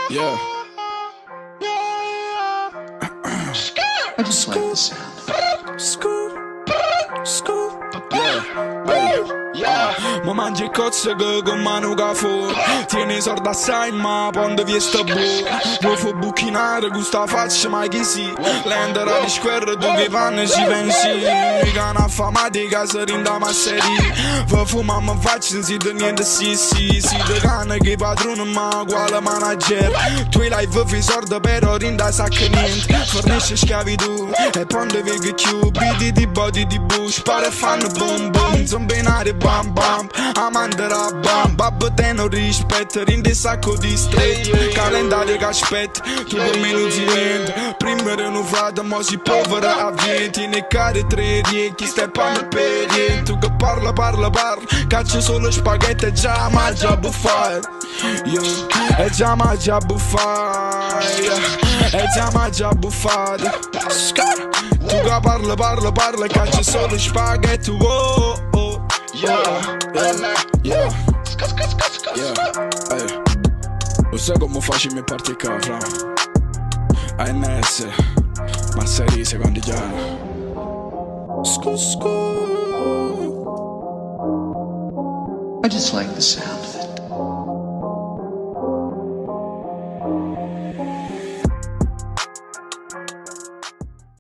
Yeah. I just like the sound. Ma mangi cozze che con mano che fu. Tieni sordi assai ma quando vi sta bu. Vuoi fu buchinare con sta faccia ma chi si. L'endera di squerra tu che vanno ci pensi. Mi cana affamati che si rinda masseri. Vuoi fuma ma faccia si da niente si. Si da cana che padrone ma quale manager. Tu live fi sorda però rinda sa che niente. Fornisce schiavitù e ponde vega chiù. Bidi di body di bush pare fanno boom boom. Zombinare bam bam. Amandera bam, babbo te non rispetta, rinde sacco di stretto, calendario che aspetta, tu per me non si niente, prima era un frate ma si povera a 20, ne care 3 riecchi, stai panno per niente, tu che parla, caccia solo spaghetti e già mangia a buffare, e già mangia a buffare, e già mangia a buffare, tu che parla, caccia solo spaghetti, oh. Yeah. Hey. Lo sai come facciamo parte qua, fra? ANS Massari, secondi chiaro. I just like the sound.